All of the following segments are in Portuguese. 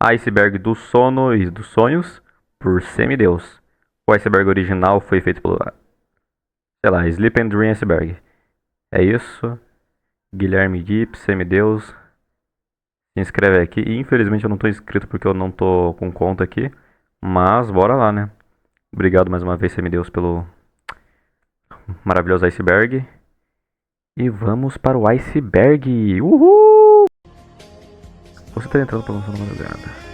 Iceberg do sono e dos sonhos por Semideus. O iceberg original foi feito pelo, sei lá, Sleep and Dream Iceberg. É isso. Guilherme Deep, Semideus. Se inscreve aqui. E, infelizmente eu não tô inscrito porque eu não tô com conta aqui. Mas bora lá, né? Obrigado mais uma vez, Semideus, pelo maravilhoso iceberg. E vamos para o iceberg. Uhul! Você está entrando para lançar uma madrugada.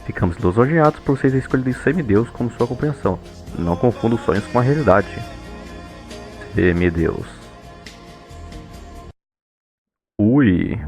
Ficamos lisonjeados por vocês terem escolhido Semideus como sua compreensão. Não confunda os sonhos com a realidade. Semideus. Ui.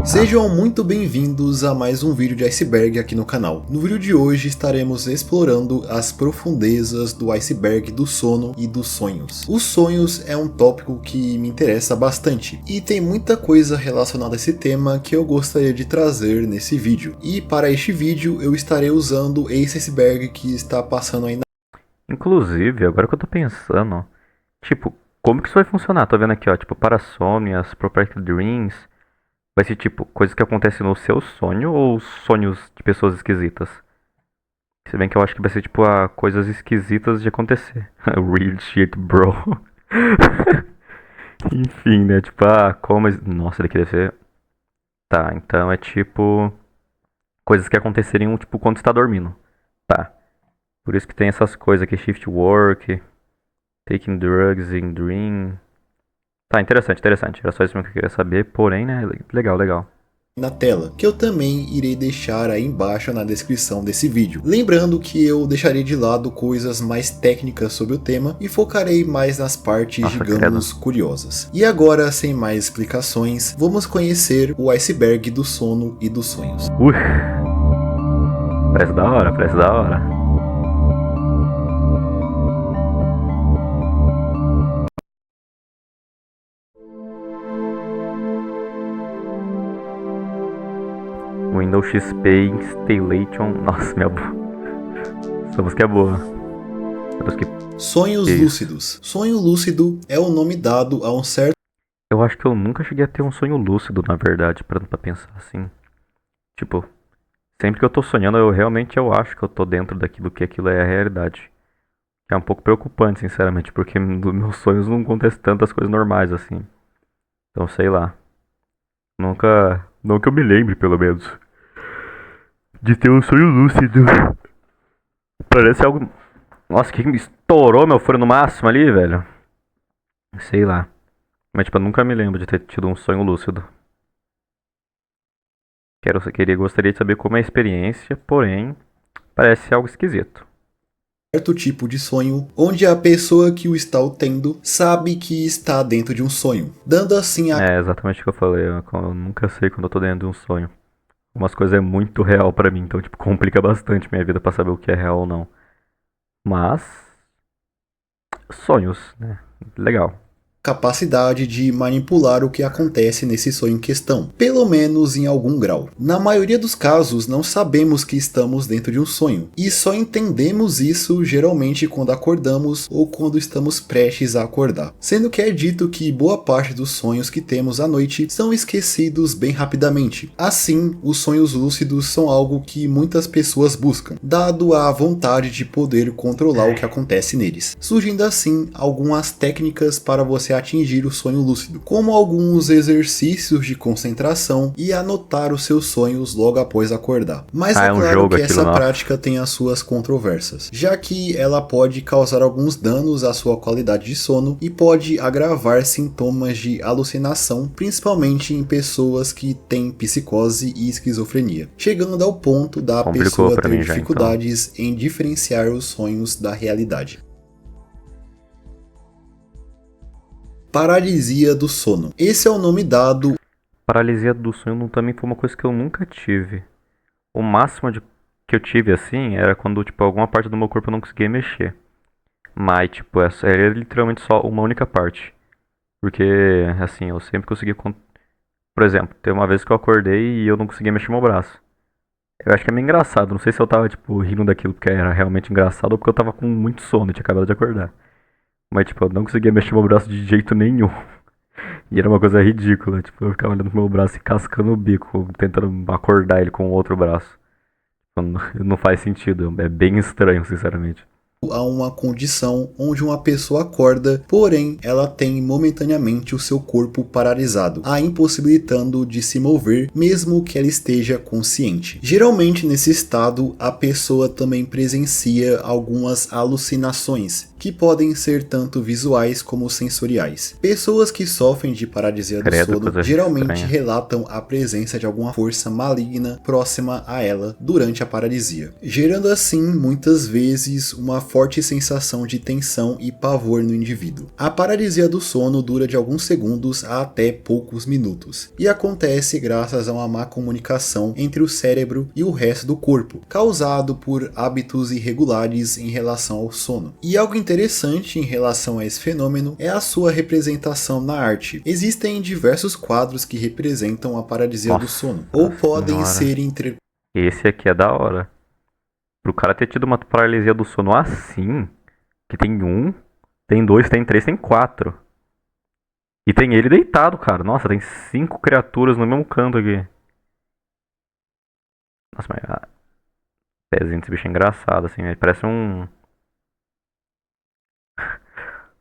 Sejam muito bem-vindos a mais um vídeo de iceberg aqui no canal. No vídeo de hoje estaremos explorando as profundezas do iceberg do sono e dos sonhos. Os sonhos é um tópico que me interessa bastante e tem muita coisa relacionada a esse tema que eu gostaria de trazer nesse vídeo. E para este vídeo eu estarei usando esse iceberg que está passando aí na... Inclusive, agora que eu tô pensando, tipo, como que isso vai funcionar? Tô vendo aqui, ó, tipo, Parasomnias, Property Dreams. Vai ser tipo, coisas que acontecem no seu sonho ou sonhos de pessoas esquisitas? Se bem que eu acho que vai ser tipo coisas esquisitas de acontecer. Real shit, bro. Enfim, né? Tipo, como. Nossa, ele deve ser. Tá, então é tipo. Coisas que aconteceriam, tipo, quando você tá dormindo. Tá. Por isso que tem essas coisas aqui: shift work, taking drugs in dream. Tá, interessante, interessante. Era só isso que eu queria saber, porém, né? Legal, legal. na tela, que eu também irei deixar aí embaixo na descrição desse vídeo. Lembrando que eu deixarei de lado coisas mais técnicas sobre o tema e focarei mais nas partes, Nossa, digamos, curiosas. E agora, sem mais explicações, vamos conhecer o iceberg do sono e dos sonhos. Parece da hora, parece da hora. Windows XP Installation. Nossa, essa música é boa. Sonhos lúcidos. Sonho lúcido é o nome dado a um certo... Eu acho que eu nunca cheguei a ter um sonho lúcido, na verdade, pra pensar assim. Tipo, sempre que eu tô sonhando, eu acho que eu tô dentro daquilo que aquilo é a realidade. É um pouco preocupante, sinceramente, porque nos meus sonhos não acontecem tantas coisas normais assim. Então, sei lá. Nunca. Não que eu me lembre, pelo menos. De ter um sonho lúcido. Parece algo. Nossa, que me estourou meu fone no máximo ali, velho. Sei lá. Mas, tipo, eu nunca me lembro de ter tido um sonho lúcido. Gostaria de saber como é a experiência, porém, parece algo esquisito. certo tipo de sonho, onde a pessoa que o está tendo sabe que está dentro de um sonho, dando assim a... É exatamente o que eu falei, eu nunca sei quando eu tô dentro de um sonho. Umas coisas é muito real pra mim, então, tipo, complica bastante minha vida pra saber o que é real ou não. Mas, sonhos, né? Legal. capacidade de manipular o que acontece nesse sonho em questão, pelo menos em algum grau. Na maioria dos casos, não sabemos que estamos dentro de um sonho, e só entendemos isso geralmente quando acordamos ou quando estamos prestes a acordar. Sendo que é dito que boa parte dos sonhos que temos à noite são esquecidos bem rapidamente. Assim, os sonhos lúcidos são algo que muitas pessoas buscam, dado a vontade de poder controlar o que acontece neles. Surgindo assim algumas técnicas para você atingir o sonho lúcido, como alguns exercícios de concentração e anotar os seus sonhos logo após acordar. Mas é claro que essa prática tem as suas controvérsias, já que ela pode causar alguns danos à sua qualidade de sono e pode agravar sintomas de alucinação, principalmente em pessoas que têm psicose e esquizofrenia, chegando ao ponto da pessoa ter dificuldades em diferenciar os sonhos da realidade. Paralisia do sono. Esse é o nome dado... Paralisia do sono também foi uma coisa que eu nunca tive. O máximo que eu tive assim era quando, tipo, alguma parte do meu corpo eu não conseguia mexer. Mas, tipo, essa era literalmente só uma única parte. Porque, assim, eu sempre consegui. Por exemplo, teve uma vez que eu acordei e eu não conseguia mexer meu braço. Eu acho que é meio engraçado. Não sei se eu tava, tipo, rindo daquilo porque era realmente engraçado ou porque eu tava com muito sono e tinha acabado de acordar. Mas, tipo, eu não conseguia mexer meu braço de jeito nenhum. E era uma coisa ridícula. Tipo, eu ficava olhando pro meu braço e cascando o bico, tentando acordar ele com o outro braço. Não, não faz sentido. É bem estranho, sinceramente. A uma condição onde uma pessoa acorda, porém ela tem momentaneamente o seu corpo paralisado, a impossibilitando de se mover mesmo que ela esteja consciente. Geralmente nesse estado a pessoa também presencia algumas alucinações, que podem ser tanto visuais como sensoriais. Pessoas que sofrem de paralisia do Credo, sono coisa geralmente estranha. relatam a presença de alguma força maligna próxima a ela durante a paralisia, gerando assim muitas vezes uma forte sensação de tensão e pavor no indivíduo. A paralisia do sono dura de alguns segundos a até poucos minutos e acontece graças a uma má comunicação entre o cérebro e o resto do corpo, causado por hábitos irregulares em relação ao sono. E algo interessante em relação a esse fenômeno é a sua representação na arte. Existem diversos quadros que representam a paralisia do sono, Nossa ou podem senhora. ser interpretados. Esse aqui é da hora. Pro cara ter tido uma paralisia do sono assim, que tem um, tem dois, tem três, tem quatro. E tem ele deitado, cara. Nossa, tem cinco criaturas no mesmo canto aqui. Nossa, mas o pezinho desse bicho é engraçado, assim, né? Parece um.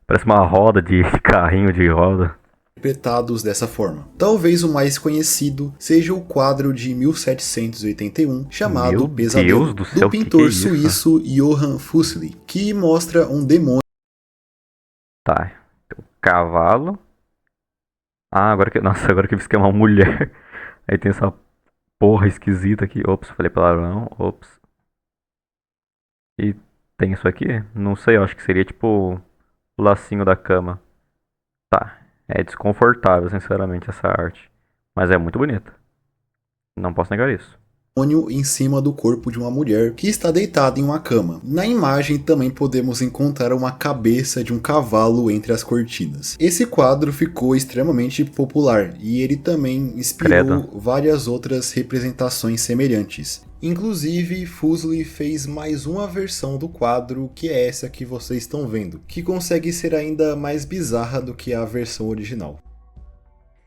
Parece uma roda de carrinho de roda. Dessa forma. Talvez o mais conhecido seja o quadro de 1781 chamado Meu Deus Pesadelo, do do céu, que é pintor isso? suíço Johann Fuseli, que mostra um demônio Tá. Cavalo. Ah, agora que. Nossa, agora que eu vi que é uma mulher. Aí tem essa porra esquisita aqui. Ops, falei palavrão. Ops. E tem isso aqui? Não sei, eu acho que seria tipo o lacinho da cama. Tá. É desconfortável, sinceramente, essa arte. Mas é muito bonita. Não posso negar isso. em cima do corpo de uma mulher que está deitada em uma cama. Na imagem também podemos encontrar uma cabeça de um cavalo entre as cortinas. Esse quadro ficou extremamente popular e ele também Credo. inspirou várias outras representações semelhantes. Inclusive, Fuseli fez mais uma versão do quadro, que é essa que vocês estão vendo, que consegue ser ainda mais bizarra do que a versão original.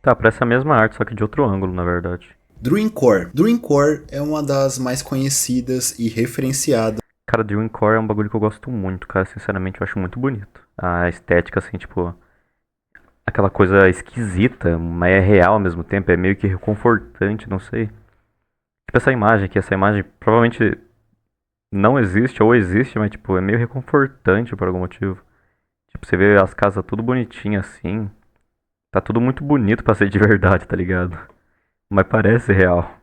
Tá, pra essa mesma arte, só que de outro ângulo, na verdade. Dreamcore. Dreamcore é uma das mais conhecidas e referenciadas. Cara, Dreamcore é um bagulho que eu gosto muito, cara. Sinceramente, eu acho muito bonito. A estética, assim, tipo, aquela coisa esquisita, mas é real ao mesmo tempo, é meio que reconfortante, não sei. Tipo essa imagem aqui, essa imagem provavelmente não existe ou existe, mas tipo, é meio reconfortante por algum motivo. Tipo, você vê as casas tudo bonitinhas assim, tá tudo muito bonito pra ser de verdade, tá ligado? Mas parece real.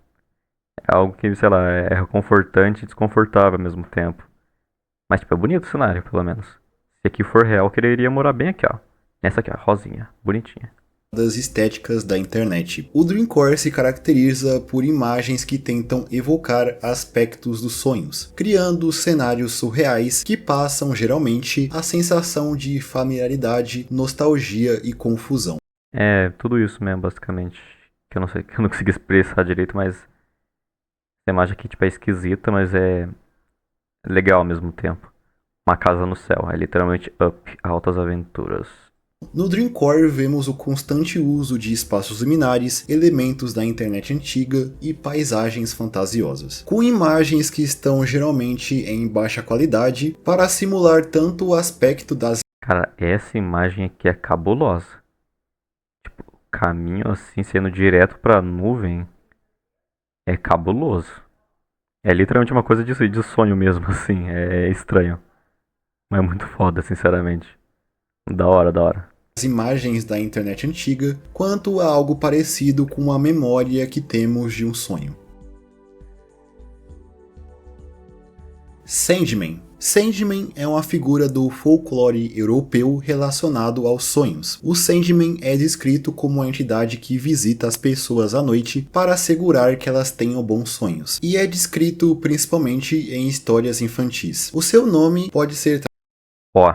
É algo que, sei lá, é reconfortante e desconfortável ao mesmo tempo. Mas tipo, é bonito o cenário, pelo menos. Se aqui for real, eu quereria morar bem aqui, ó. Nessa aqui, ó, rosinha, bonitinha. Estéticas da internet. O Dreamcore se caracteriza por imagens que tentam evocar aspectos dos sonhos, criando cenários surreais que passam geralmente a sensação de familiaridade, nostalgia e confusão. É, tudo isso mesmo, basicamente. Que eu não sei, que eu não consegui expressar direito, mas essa imagem aqui, tipo, é esquisita, mas é legal ao mesmo tempo. Uma casa no céu, é literalmente Up, Altas Aventuras. No Dreamcore vemos o constante uso de espaços liminares, elementos da internet antiga e paisagens fantasiosas, com imagens que estão geralmente em baixa qualidade para simular tanto o aspecto das Cara, essa imagem aqui é cabulosa. Tipo, caminho assim, sendo direto pra nuvem, é cabuloso. É literalmente uma coisa de sonho mesmo, assim, é estranho. Mas é muito foda, sinceramente. Da hora, da hora. imagens da internet antiga, quanto a algo parecido com a memória que temos de um sonho. Sandman. Sandman é uma figura do folclore europeu relacionado aos sonhos. O Sandman é descrito como uma entidade que visita as pessoas à noite para assegurar que elas tenham bons sonhos, e é descrito principalmente em histórias infantis. O seu nome pode ser Ó,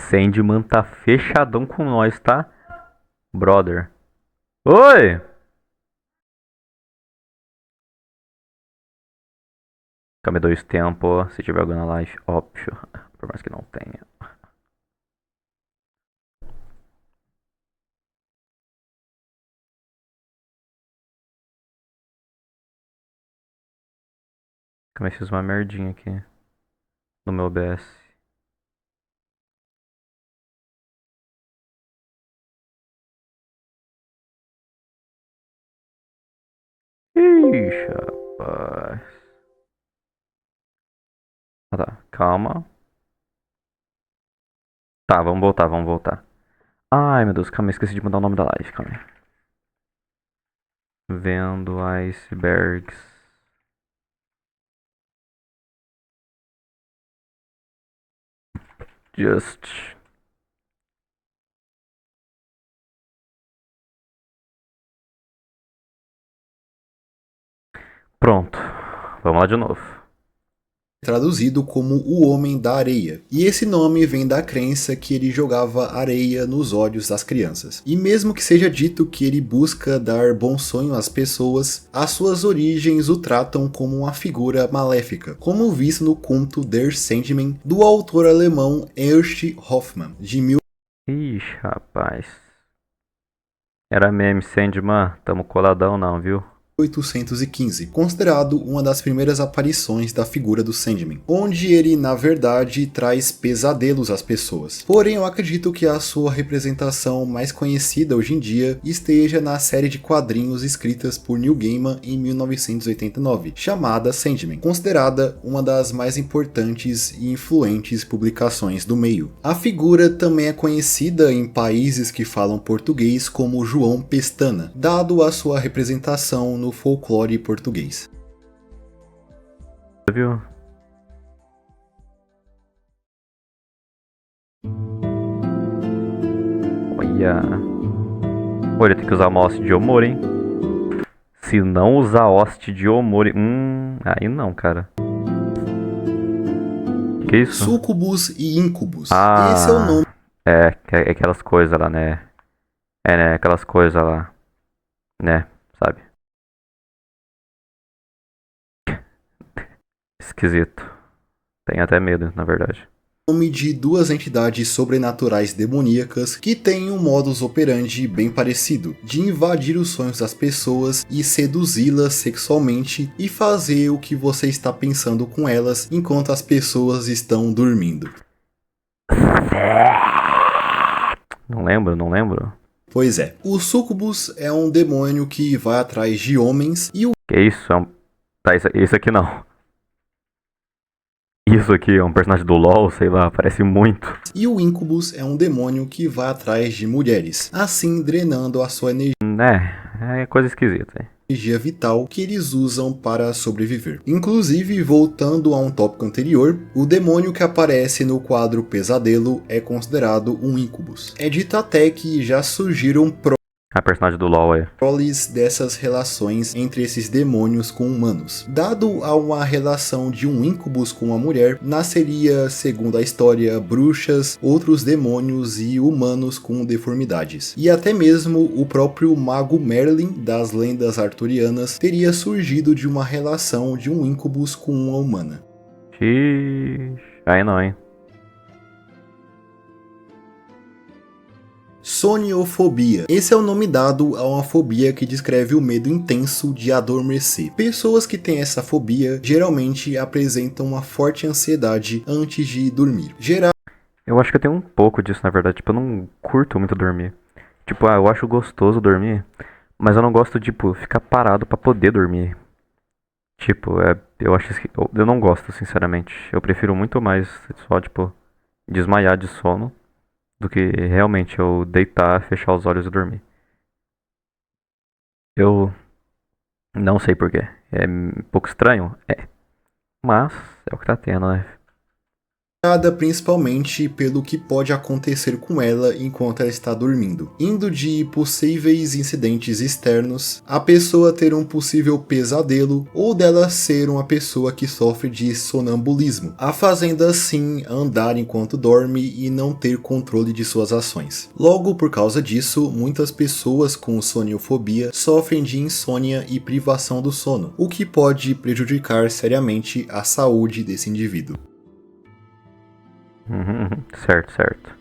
Sandman tá fechadão com nós, tá? Brother. Oi! Câmbio dois tempo, se tiver alguma live, óbvio. Por mais que não tenha. Também fiz uma merdinha aqui no meu OBS. Ixi, rapaz. Ah, tá. Calma. Tá, vamos voltar, vamos voltar. Ai, meu Deus, calma aí, esqueci de mudar o nome da live, calma aí. Vendo icebergs. Just. Pronto. Vamos lá de novo. Traduzido como o Homem da Areia, e esse nome vem da crença que ele jogava areia nos olhos das crianças. E mesmo que seja dito que ele busca dar bom sonho às pessoas, as suas origens o tratam como uma figura maléfica, como visto no conto Der Sandman, do autor alemão Ernst Hoffmann, de Ixi, rapaz. Era meme, Sandman. Tamo coladão não, viu? 1815, considerado uma das primeiras aparições da figura do Sandman, onde ele na verdade traz pesadelos às pessoas. Porém, eu acredito que a sua representação mais conhecida hoje em dia esteja na série de quadrinhos escritas por Neil Gaiman em 1989, chamada Sandman, considerada uma das mais importantes e influentes publicações do meio. A figura também é conhecida em países que falam português como João Pestana, dado a sua representação no folclore português. Viu? Olha. Olha, tem que usar uma hoste de Omori, hein? Se não usar hoste de Omori... aí não, cara. Que isso? Sucubus e Incubus. Ah, Esse é o nome é aquelas coisas lá, né? É, né? Aquelas coisas lá. Né? Sabe? Esquisito. Tem até medo, na verdade. de duas entidades sobrenaturais demoníacas que têm um modus operandi bem parecido, de invadir os sonhos das pessoas e seduzi-las sexualmente e fazer o que você está pensando com elas enquanto as pessoas estão dormindo. Não lembro, não lembro. Pois é, o Sucubus é um demônio que vai atrás de homens e o Que isso? Tá, isso aqui não. Isso aqui é um personagem do LoL, sei lá, parece muito. e o Incubus é um demônio que vai atrás de mulheres, assim drenando a sua É coisa esquisita, hein? energia vital que eles usam para sobreviver. Inclusive, voltando a um tópico anterior, o demônio que aparece no quadro Pesadelo é considerado um Incubus. É dito até que já surgiram A personagem do LoL aí. proles dessas relações entre esses demônios com humanos. Dado a uma relação de um Incubus com uma mulher, nasceria, segundo a história, bruxas, outros demônios e humanos com deformidades. E até mesmo o próprio mago Merlin das lendas arturianas teria surgido de uma relação de um Incubus com uma humana. Xiii. Aí não, hein? Soniofobia. Esse é o nome dado a uma fobia que descreve o medo intenso de adormecer. Pessoas que têm essa fobia geralmente apresentam uma forte ansiedade antes de dormir. Eu acho que eu tenho um pouco disso, na verdade. Tipo, eu não curto muito dormir. Tipo, eu acho gostoso dormir, mas eu não gosto, tipo, ficar parado pra poder dormir. Tipo, eu acho que eu não gosto, sinceramente. Eu prefiro muito mais só, tipo, desmaiar de sono do que realmente eu deitar, fechar os olhos e dormir. Eu não sei porquê. É um pouco estranho? É. Mas é o que tá tendo, né? Principalmente pelo que pode acontecer com ela enquanto ela está dormindo, indo de possíveis incidentes externos, a pessoa ter um possível pesadelo ou dela ser uma pessoa que sofre de sonambulismo, a fazendo assim andar enquanto dorme e não ter controle de suas ações. Logo, por causa disso, muitas pessoas com soniofobia sofrem de insônia e privação do sono, o que pode prejudicar seriamente a saúde desse indivíduo. Certo, certo.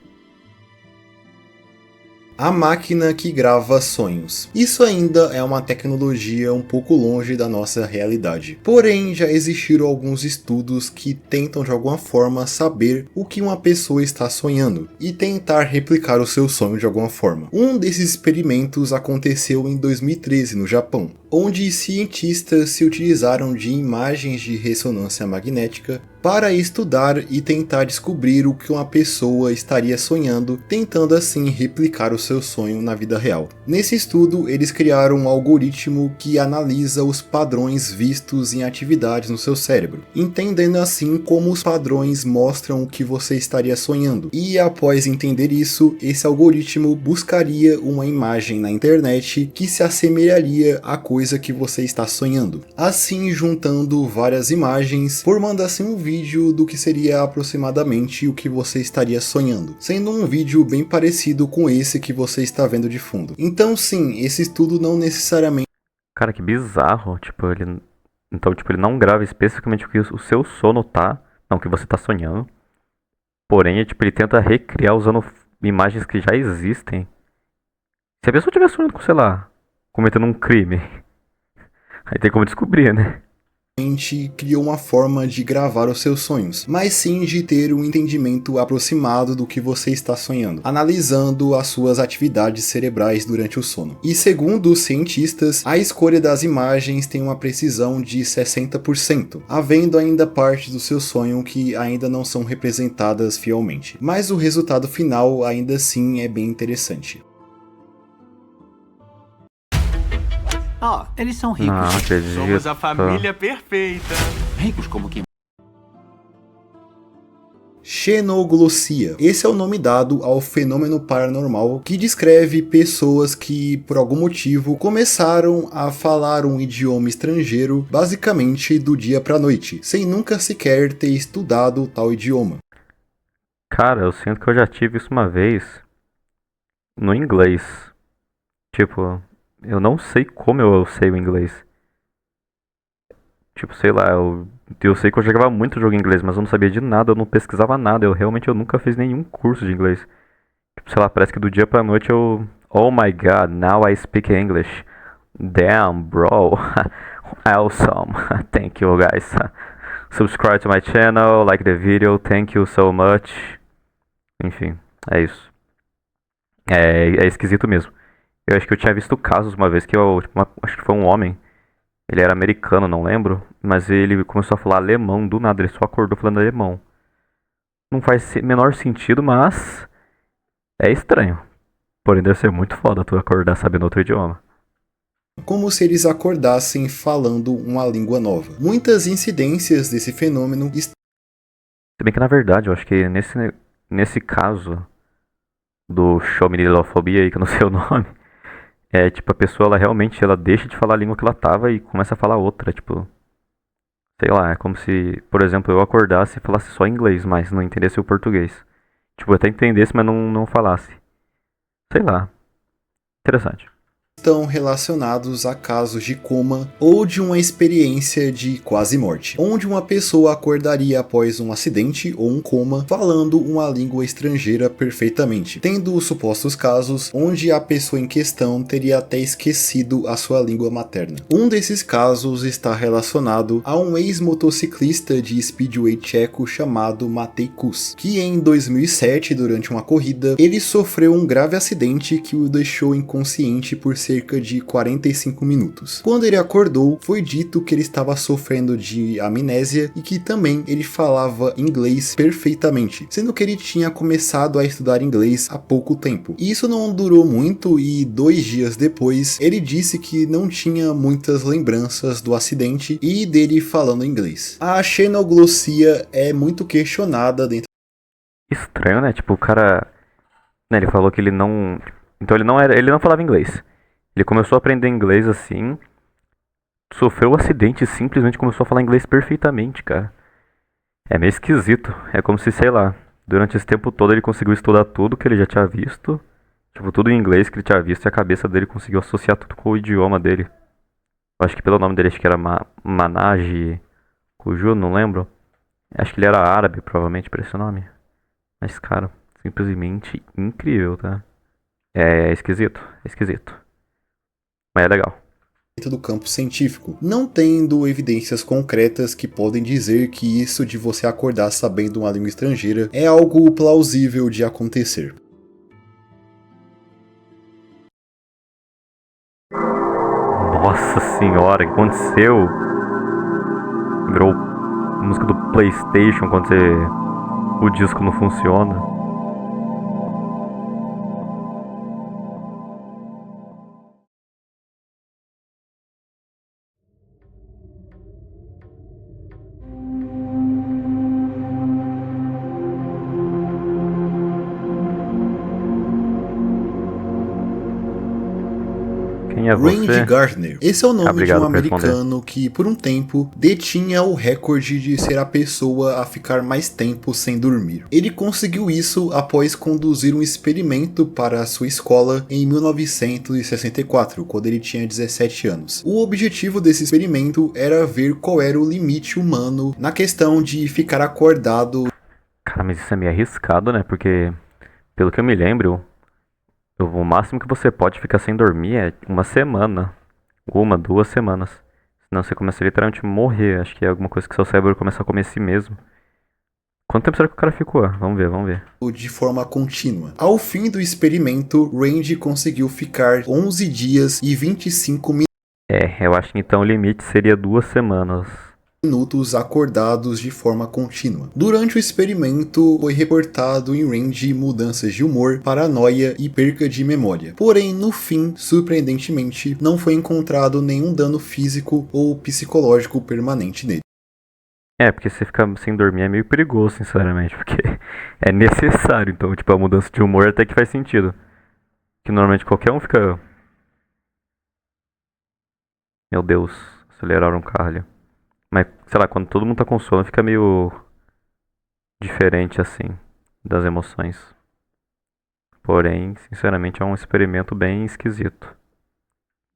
a máquina que grava sonhos. Isso ainda é uma tecnologia um pouco longe da nossa realidade. Porém, já existiram alguns estudos que tentam de alguma forma saber o que uma pessoa está sonhando e tentar replicar o seu sonho de alguma forma. Um desses experimentos aconteceu em 2013 no Japão, onde cientistas se utilizaram de imagens de ressonância magnética para estudar e tentar descobrir o que uma pessoa estaria sonhando, tentando assim replicar o seu sonho na vida real. Nesse estudo, eles criaram um algoritmo que analisa os padrões vistos em atividades no seu cérebro, entendendo assim como os padrões mostram o que você estaria sonhando. E após entender isso, esse algoritmo buscaria uma imagem na internet que se assemelharia à coisa que você está sonhando. Assim, juntando várias imagens, formando assim um vídeo do que seria aproximadamente o que você estaria sonhando, sendo um vídeo bem parecido com esse que você está vendo de fundo. Então sim, esse estudo não necessariamente... Cara, que bizarro. Tipo, ele. Então, tipo, ele não grava especificamente o que o seu sono tá. Não, o que você tá sonhando. Porém, tipo, ele tenta recriar usando imagens que já existem. Se a pessoa estiver sonhando com, sei lá, cometendo um crime, aí tem como descobrir, né? criou uma forma de gravar os seus sonhos, mas sim de ter um entendimento aproximado do que você está sonhando, analisando as suas atividades cerebrais durante o sono. E segundo os cientistas, a escolha das imagens tem uma precisão de 60%, havendo ainda parte do seu sonho que ainda não são representadas fielmente. Mas o resultado final ainda assim é bem interessante. Ó, eles são ricos. Não acredito. Somos a família perfeita. Ricos como quem? Xenoglossia. Esse é o nome dado ao fenômeno paranormal que descreve pessoas que, por algum motivo, começaram a falar um idioma estrangeiro basicamente do dia pra noite, sem nunca sequer ter estudado tal idioma. Cara, eu sinto que eu já tive isso uma vez no inglês. Tipo, eu não sei como eu sei o inglês. Tipo, sei lá, eu sei que eu jogava muito jogo em inglês, mas eu não sabia de nada, eu não pesquisava nada, eu nunca fiz nenhum curso de inglês. Tipo, sei lá, parece que do dia pra noite eu... Oh my god, now I speak English. Damn, bro. Awesome. Thank you, guys. Subscribe to my channel, like the video, thank you so much. Enfim, é isso. É esquisito mesmo. Eu acho que eu tinha visto casos uma vez que acho que foi um homem. Ele era americano, não lembro. Mas ele começou a falar alemão do nada. Ele só acordou falando alemão. Não faz menor sentido, mas é estranho. Porém, deve ser muito foda tu acordar sabendo outro idioma. Como se eles acordassem falando uma língua nova. Muitas incidências desse fenômeno... Se bem que na verdade, eu acho que nesse caso do Showmenilofobia aí, que eu não sei o nome, é tipo, a pessoa ela realmente ela deixa de falar a língua que ela tava e começa a falar outra, tipo, sei lá, é como se, por exemplo, eu acordasse e falasse só inglês, mas não entendesse o português. Tipo, eu até entendesse, mas não falasse. Sei lá. Interessante. Estão relacionados a casos de coma ou de uma experiência de quase morte, onde uma pessoa acordaria após um acidente ou um coma falando uma língua estrangeira perfeitamente, tendo os supostos casos onde a pessoa em questão teria até esquecido a sua língua materna. Um desses casos está relacionado a um ex-motociclista de speedway tcheco chamado Matej Kus, que em 2007, durante uma corrida, ele sofreu um grave acidente que o deixou inconsciente por cerca de 45 minutos. Quando ele acordou, foi dito que ele estava sofrendo de amnésia e que também ele falava inglês perfeitamente, sendo que ele tinha começado a estudar inglês há pouco tempo. E isso não durou muito e 2 dias depois, ele disse que não tinha muitas lembranças do acidente e dele falando inglês. A xenoglossia é muito questionada dentro... Estranho, né? Tipo, o cara, né, ele falou que ele não, então ele não falava inglês. Ele começou a aprender inglês assim, sofreu um acidente e simplesmente começou a falar inglês perfeitamente, cara. É meio esquisito. É como se, sei lá, durante esse tempo todo ele conseguiu estudar tudo que ele já tinha visto, tipo, tudo em inglês que ele tinha visto, e a cabeça dele conseguiu associar tudo com o idioma dele. Eu acho que pelo nome dele, acho que era Manaj Kuju, não lembro. Acho que ele era árabe, provavelmente, por esse nome. Mas, cara, simplesmente incrível, tá? É esquisito, é esquisito. Mas é legal. Do campo científico, não tendo evidências concretas que podem dizer que isso de você acordar sabendo uma língua estrangeira é algo plausível de acontecer. Nossa senhora, o que aconteceu? Virou música do PlayStation quando o disco não funciona. Quem é Randy você? Gardner. Esse é o nome de Obrigado um por responder. americano que, por um tempo, detinha o recorde de ser a pessoa a ficar mais tempo sem dormir. Ele conseguiu isso após conduzir um experimento para a sua escola em 1964, quando ele tinha 17 anos. O objetivo desse experimento era ver qual era o limite humano na questão de ficar acordado. Cara, mas isso é meio arriscado, né? Porque, pelo que eu me lembro, o máximo que você pode ficar sem dormir é uma semana. 2 semanas. Senão você começa a literalmente morrer. Acho que é alguma coisa que seu cérebro começa a comer a si mesmo. Quanto tempo será que o cara ficou? Vamos ver, vamos ver. De forma contínua. Ao fim do experimento, Randy conseguiu ficar 11 dias e 25 Eu acho que então o limite seria 2 semanas. minutos acordados de forma contínua. Durante o experimento, foi reportado em Randy mudanças de humor, paranoia e perca de memória. Porém, no fim, surpreendentemente, não foi encontrado nenhum dano físico ou psicológico permanente nele. Porque você ficar sem dormir é meio perigoso, sinceramente, porque é necessário. Então, tipo, a mudança de humor até que faz sentido. Que normalmente qualquer um fica... Meu Deus, aceleraram um carro ali. Mas, sei lá, quando todo mundo tá com sono, fica meio diferente, assim, das emoções. Porém, sinceramente, é um experimento bem esquisito.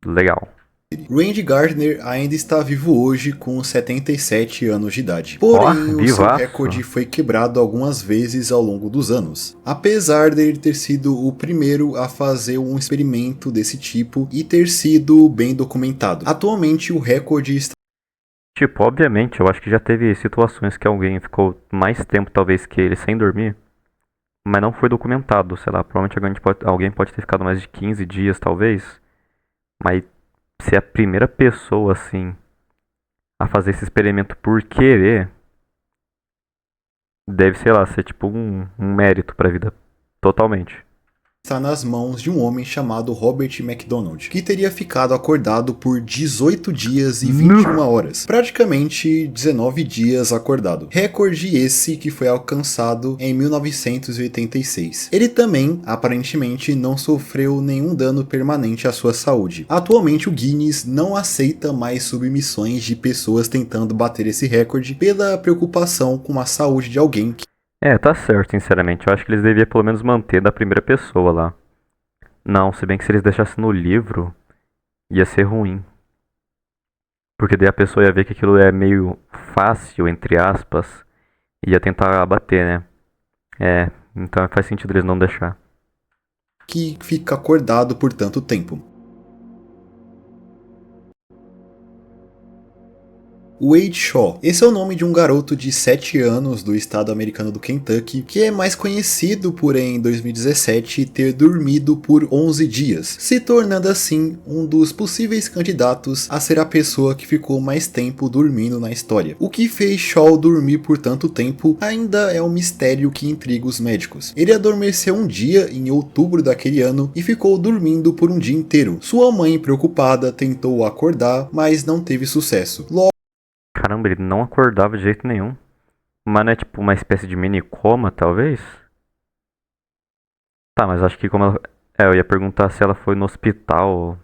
Legal. Randy Gardner ainda está vivo hoje com 77 anos de idade. Porém, o seu vivaço. recorde foi quebrado algumas vezes ao longo dos anos. Apesar dele ter sido o primeiro a fazer um experimento desse tipo e ter sido bem documentado. Atualmente, o recorde está... Tipo, obviamente, eu acho que já teve situações que alguém ficou mais tempo, talvez, que ele sem dormir, mas não foi documentado. Sei lá, provavelmente alguém pode ter ficado mais de 15 dias, talvez, mas ser a primeira pessoa, assim, a fazer esse experimento por querer, deve, sei lá, ser tipo um mérito pra vida, totalmente. Está nas mãos de um homem chamado Robert McDonald, que teria ficado acordado por 18 dias e 21 horas, praticamente 19 dias acordado. Recorde esse que foi alcançado em 1986. Ele também, aparentemente, não sofreu nenhum dano permanente à sua saúde. Atualmente o Guinness não aceita mais submissões de pessoas tentando bater esse recorde pela preocupação com a saúde de alguém que... Tá certo, sinceramente. Eu acho que eles deviam pelo menos manter da primeira pessoa lá. Não, se bem que se eles deixassem no livro, ia ser ruim. Porque daí a pessoa ia ver que aquilo é meio fácil, entre aspas, e ia tentar abater, né? Então faz sentido eles não deixar. que fica acordado por tanto tempo. Wade Shaw. Esse é o nome de um garoto de 7 anos do estado americano do Kentucky, que é mais conhecido por em 2017 ter dormido por 11 dias, se tornando assim um dos possíveis candidatos a ser a pessoa que ficou mais tempo dormindo na história. O que fez Shaw dormir por tanto tempo ainda é um mistério que intriga os médicos. Ele adormeceu um dia em outubro daquele ano e ficou dormindo por um dia inteiro. Sua mãe, preocupada, tentou acordar, mas não teve sucesso. Caramba, ele não acordava de jeito nenhum. Mas não é tipo uma espécie de mini coma, talvez? Tá, mas acho que como ela... eu ia perguntar se ela foi no hospital.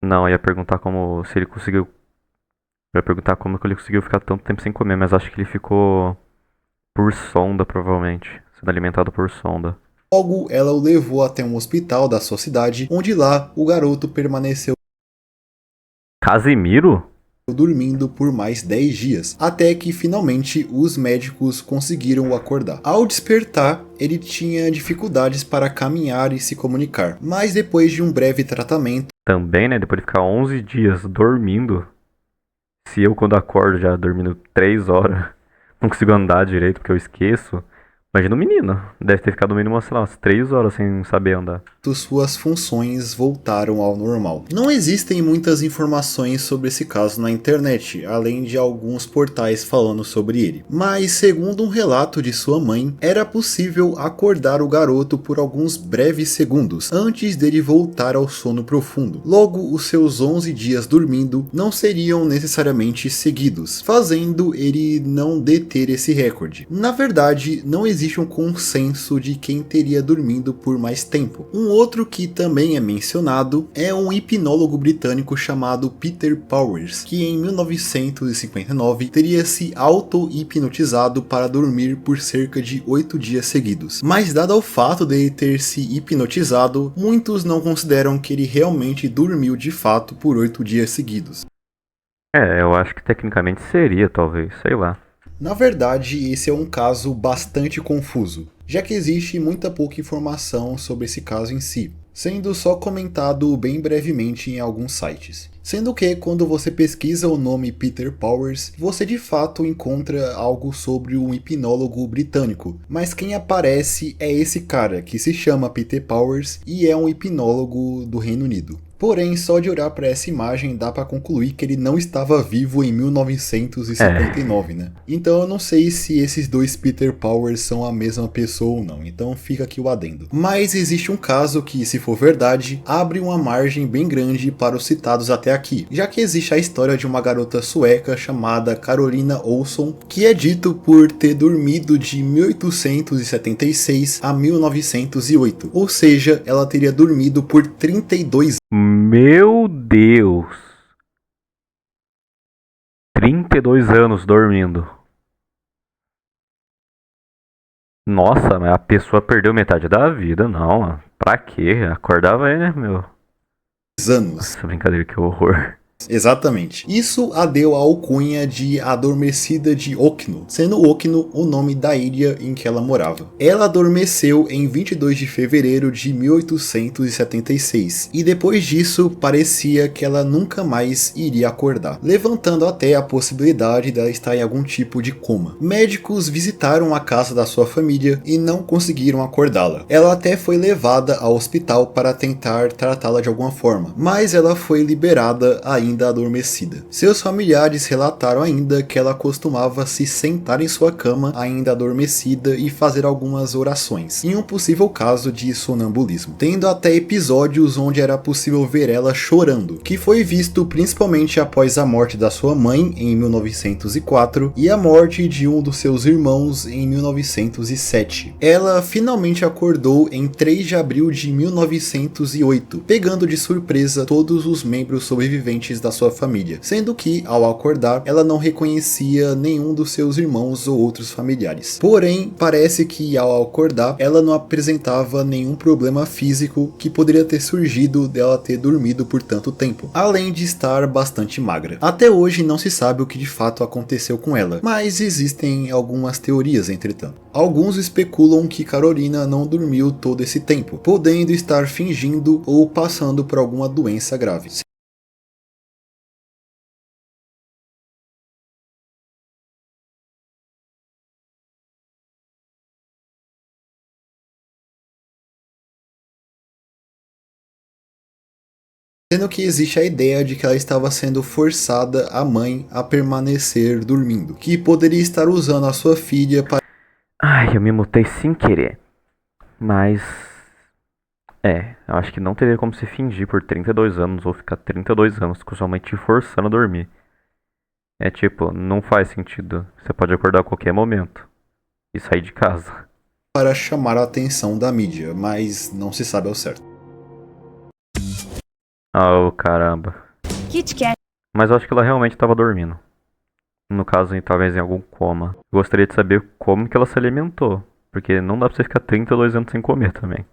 Não, eu ia perguntar como... se ele conseguiu... Eu ia perguntar como que ele conseguiu ficar tanto tempo sem comer, mas acho que ele ficou... por sonda, provavelmente. Sendo alimentado por sonda. Logo, ela o levou até um hospital da sua cidade, onde lá o garoto permaneceu Casimiro? dormindo por mais 10 dias, até que finalmente os médicos conseguiram o acordar. Ao despertar, ele tinha dificuldades para caminhar e se comunicar, mas depois de um breve tratamento, Também, né? Depois de ficar 11 dias dormindo, se eu quando acordo já dormindo 3 horas, não consigo andar direito porque eu esqueço. Imagina o menino, deve ter ficado no mínimo, sei lá, umas 3 horas sem saber andar. suas funções voltaram ao normal. Não existem muitas informações sobre esse caso na internet, além de alguns portais falando sobre ele. Mas, segundo um relato de sua mãe, era possível acordar o garoto por alguns breves segundos, antes dele voltar ao sono profundo. Logo, os seus 11 dias dormindo não seriam necessariamente seguidos, fazendo ele não deter esse recorde. Na verdade, não existe um consenso de quem teria dormido por mais tempo. Um outro que também é mencionado é um hipnólogo britânico chamado Peter Powers, que em 1959 teria se auto-hipnotizado para dormir por cerca de 8 dias seguidos. Mas dado o fato de ele ter se hipnotizado, muitos não consideram que ele realmente dormiu de fato por 8 dias seguidos. Eu acho que tecnicamente seria, talvez, sei lá. Na verdade, esse é um caso bastante confuso, já que existe muita pouca informação sobre esse caso em si, sendo só comentado bem brevemente em alguns sites. Sendo que, quando você pesquisa o nome Peter Powers, você de fato encontra algo sobre um hipnólogo britânico, mas quem aparece é esse cara, que se chama Peter Powers e é um hipnólogo do Reino Unido. Porém, só de olhar para essa imagem dá para concluir que ele não estava vivo em 1959, né? Então eu não sei se esses dois Peter Powers são a mesma pessoa ou não, então fica aqui o adendo. Mas existe um caso que, se for verdade, abre uma margem bem grande para os citados até aqui, já que existe a história de uma garota sueca chamada Carolina Olsson, que é dito por ter dormido de 1876 a 1908, ou seja, ela teria dormido por 32 Meu Deus! 32 anos dormindo. Nossa, mas a pessoa perdeu metade da vida, não. Pra quê? Acordava aí, né, meu? anos. Nossa, brincadeira, que horror. Exatamente. Isso a deu a alcunha de Adormecida de Okno, sendo Okno o nome da ilha em que ela morava. Ela adormeceu em 22 de fevereiro de 1876 e depois disso parecia que ela nunca mais iria acordar, levantando até a possibilidade dela estar em algum tipo de coma. Médicos visitaram a casa da sua família e não conseguiram acordá-la. Ela até foi levada ao hospital para tentar tratá-la de alguma forma, mas ela foi liberada ainda adormecida. Seus familiares relataram ainda que ela costumava se sentar em sua cama ainda adormecida e fazer algumas orações, em um possível caso de sonambulismo, tendo até episódios onde era possível ver ela chorando, que foi visto principalmente após a morte da sua mãe em 1904 e a morte de um dos seus irmãos em 1907. Ela finalmente acordou em 3 de abril de 1908, pegando de surpresa todos os membros sobreviventes da sua família, sendo que, ao acordar, ela não reconhecia nenhum dos seus irmãos ou outros familiares. Porém, parece que ao acordar, ela não apresentava nenhum problema físico que poderia ter surgido dela ter dormido por tanto tempo, além de estar bastante magra. Até hoje não se sabe o que de fato aconteceu com ela, mas existem algumas teorias, entretanto. Alguns especulam que Carolina não dormiu todo esse tempo, podendo estar fingindo ou passando por alguma doença grave. Sendo que existe a ideia de que ela estava sendo forçada a mãe a permanecer dormindo, que poderia estar usando a sua filha para Ai, eu me mutei sem querer. Mas. Eu acho que não teria como se fingir por 32 anos ou ficar 32 anos com sua mãe te forçando a dormir. É tipo, não faz sentido. Você pode acordar a qualquer momento e sair de casa. chamar a atenção da mídia, mas não se sabe ao certo. Oh, caramba. Kit Kat. Mas eu acho que ela realmente estava dormindo. No caso, talvez em algum coma. Gostaria de saber como que ela se alimentou. Porque não dá pra você ficar 32 anos sem comer também.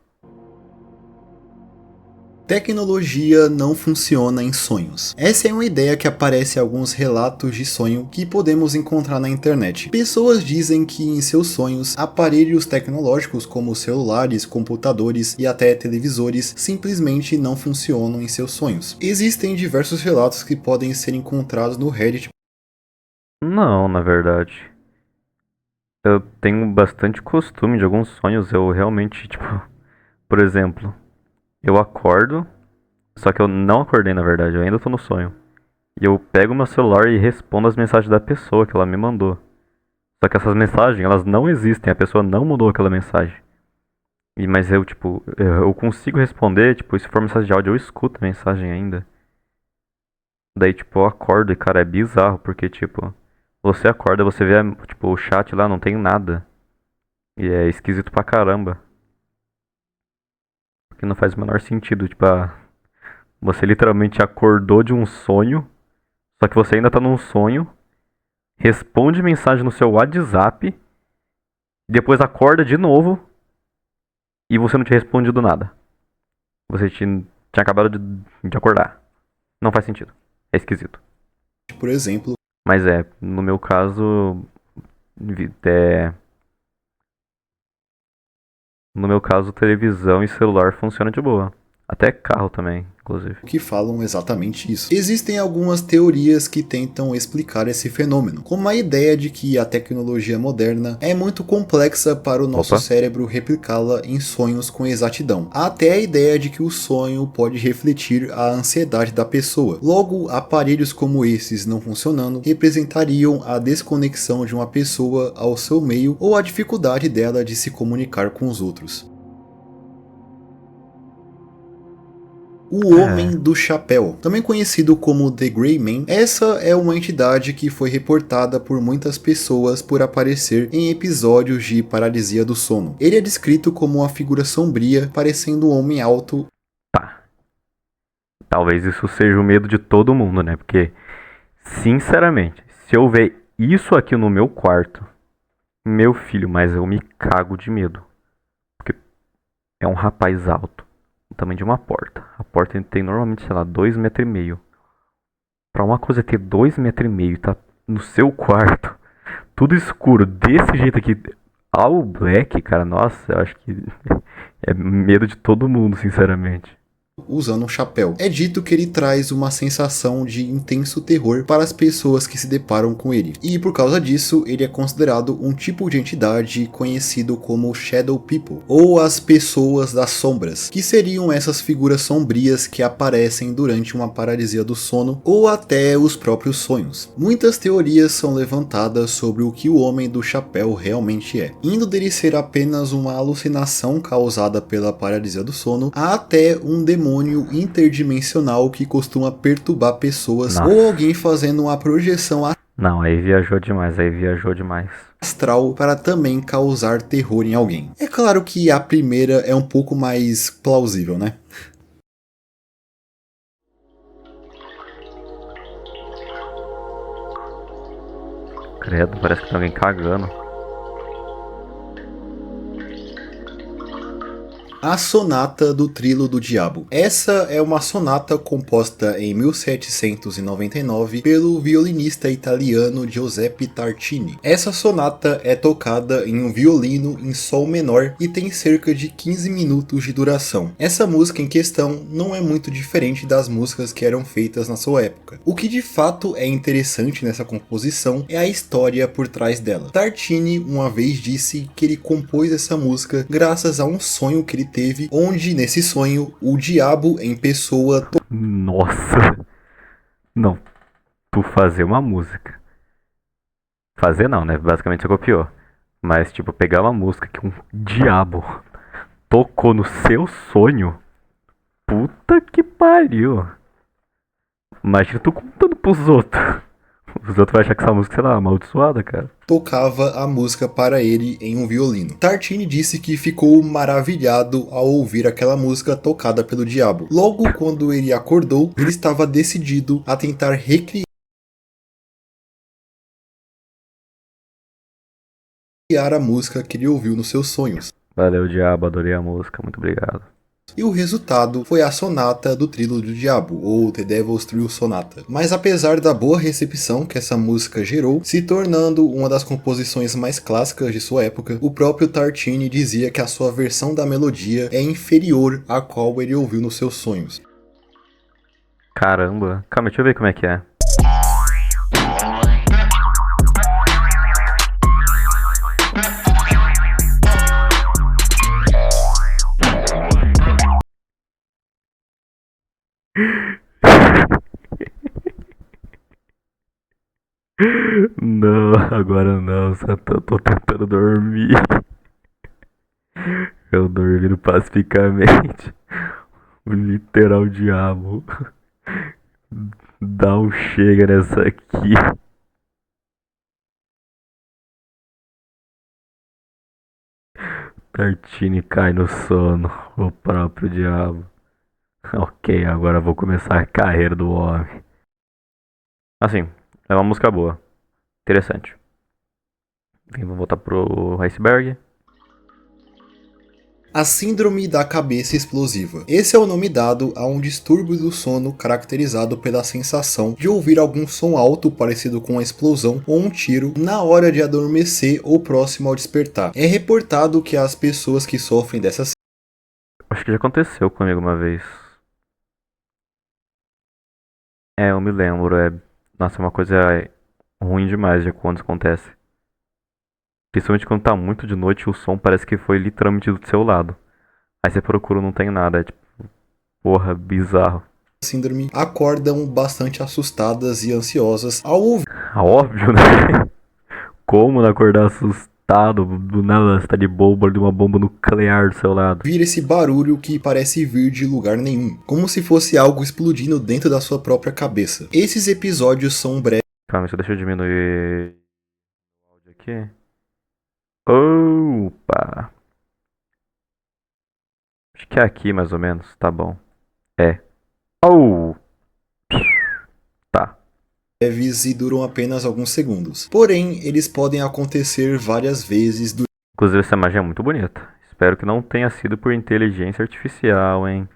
Tecnologia não funciona em sonhos. Essa é uma ideia que aparece em alguns relatos de sonho que podemos encontrar na internet. Pessoas dizem que em seus sonhos, aparelhos tecnológicos como celulares, computadores e até televisores simplesmente não funcionam em seus sonhos. Existem diversos relatos que podem ser encontrados no Reddit. Não, na verdade. Eu tenho bastante costume de alguns sonhos. Eu realmente, tipo, por exemplo, eu acordo, só que eu não acordei na verdade, eu ainda tô no sonho. E eu pego meu celular e respondo as mensagens da pessoa que ela me mandou. Só que essas mensagens, elas não existem, a pessoa não mandou aquela mensagem. Mas eu, tipo, eu consigo responder, tipo, se for mensagem de áudio, eu escuto a mensagem ainda. Daí, tipo, eu acordo e, cara, é bizarro, porque, tipo, você acorda, você vê, tipo, o chat lá, não tem nada. E é esquisito pra caramba. Porque não faz o menor sentido, tipo, você literalmente acordou de um sonho, só que você ainda tá num sonho, responde mensagem no seu WhatsApp, depois acorda de novo e você não tinha respondido nada. Você tinha acabado de acordar. Não faz sentido. É esquisito. Por exemplo, Mas no meu caso, é, no meu caso, televisão e celular funcionam de boa. Até carro também, inclusive. que falam exatamente isso. Existem algumas teorias que tentam explicar esse fenômeno, como a ideia de que a tecnologia moderna é muito complexa para o nosso Opa. cérebro replicá-la em sonhos com exatidão, até a ideia de que o sonho pode refletir a ansiedade da pessoa. Logo, aparelhos como esses não funcionando representariam a desconexão de uma pessoa ao seu meio ou a dificuldade dela de se comunicar com os outros. O Homem do Chapéu, também conhecido como The Gray Man, essa é uma entidade que foi reportada por muitas pessoas por aparecer em episódios de paralisia do sono. Ele é descrito como uma figura sombria, parecendo um homem alto. Tá. Talvez isso seja o medo de todo mundo, né? Porque, sinceramente, se eu ver isso aqui no meu quarto, meu filho, mas eu me cago de medo. Porque é um rapaz alto, o tamanho de uma porta. A porta tem normalmente, sei lá, 2,5 metros. Pra uma coisa ter 2,5 metros e tá no seu quarto, tudo escuro, desse jeito aqui, all black, cara, nossa, eu acho que é medo de todo mundo, sinceramente. Usando um chapéu. É dito que ele traz uma sensação de intenso terror para as pessoas que se deparam com ele. E por causa disso, ele é considerado um tipo de entidade conhecido como Shadow People, ou as pessoas das sombras, que seriam essas figuras sombrias que aparecem durante uma paralisia do sono ou até os próprios sonhos. Muitas teorias são levantadas sobre o que o Homem do Chapéu realmente é, indo dele ser apenas uma alucinação causada pela paralisia do sono, até um demônio interdimensional que costuma perturbar pessoas. Nossa. Ou alguém fazendo uma projeção Não, aí viajou demais. astral para também causar terror em alguém. É claro que a primeira é um pouco mais plausível, né? Credo, parece que tem alguém cagando. A Sonata do Trilo do Diabo. Essa é uma sonata composta em 1799 pelo violinista italiano Giuseppe Tartini. Essa sonata é tocada em um violino em sol menor e tem cerca de 15 minutos de duração. Essa música em questão não é muito diferente das músicas que eram feitas na sua época. O que de fato é interessante nessa composição é a história por trás dela. Tartini uma vez disse que ele compôs essa música graças a um sonho que ele teve, onde nesse sonho o diabo em pessoa Nossa. Não, tu fazer uma música. Fazer não, né? Basicamente você copiou. Mas, tipo, pegar uma música que um diabo tocou no seu sonho. Puta que pariu. Imagina tu contando pros outros. Os outros vão achar que essa música, sei lá, amaldiçoada, cara. tocava a música para ele em um violino. Tartini disse que ficou maravilhado ao ouvir aquela música tocada pelo diabo. Logo quando ele acordou, ele estava decidido a tentar recriar a música que ele ouviu nos seus sonhos. Valeu, diabo, adorei a música, muito obrigado. e o resultado foi a Sonata do Trilo do Diabo, ou The Devil's Trill Sonata. Mas apesar da boa recepção que essa música gerou, se tornando uma das composições mais clássicas de sua época, o próprio Tartini dizia que a sua versão da melodia é inferior à qual ele ouviu nos seus sonhos. Caramba. Calma, deixa eu ver como é que é. Não, agora não, só tô tentando dormir. Eu dormindo pacificamente. O literal diabo. Dá um chega nessa aqui. Tartini cai no sono. O próprio diabo. Ok, agora vou começar a carreira do homem. Assim, é uma música boa. Interessante. Vamos voltar pro iceberg. A síndrome da cabeça explosiva. Esse é o nome dado a um distúrbio do sono caracterizado pela sensação de ouvir algum som alto parecido com uma explosão ou um tiro na hora de adormecer ou próximo ao despertar. É reportado que as pessoas que sofrem dessa Acho que já aconteceu comigo uma vez. É, eu me lembro. Nossa, é uma coisa ruim demais de quando isso acontece. Principalmente quando tá muito de noite e o som parece que foi literalmente do seu lado. Aí você procura e não tem nada. É tipo, porra, bizarro. síndrome acordam bastante assustadas e ansiosas ao ouvir Óbvio, né? Como não acordar assustado? Do nada você tá de boba de uma bomba nuclear do seu lado. esse barulho que parece vir de lugar nenhum, como se fosse algo explodindo dentro da sua própria cabeça. Esses episódios são breves. Calma, deixa eu diminuir o áudio aqui. Opa! Acho que é aqui mais ou menos, tá bom. É. Oh! Tá. Breves e duram apenas alguns segundos. Porém, eles podem acontecer várias vezes Inclusive essa imagem é muito bonita. Espero que não tenha sido por inteligência artificial, hein?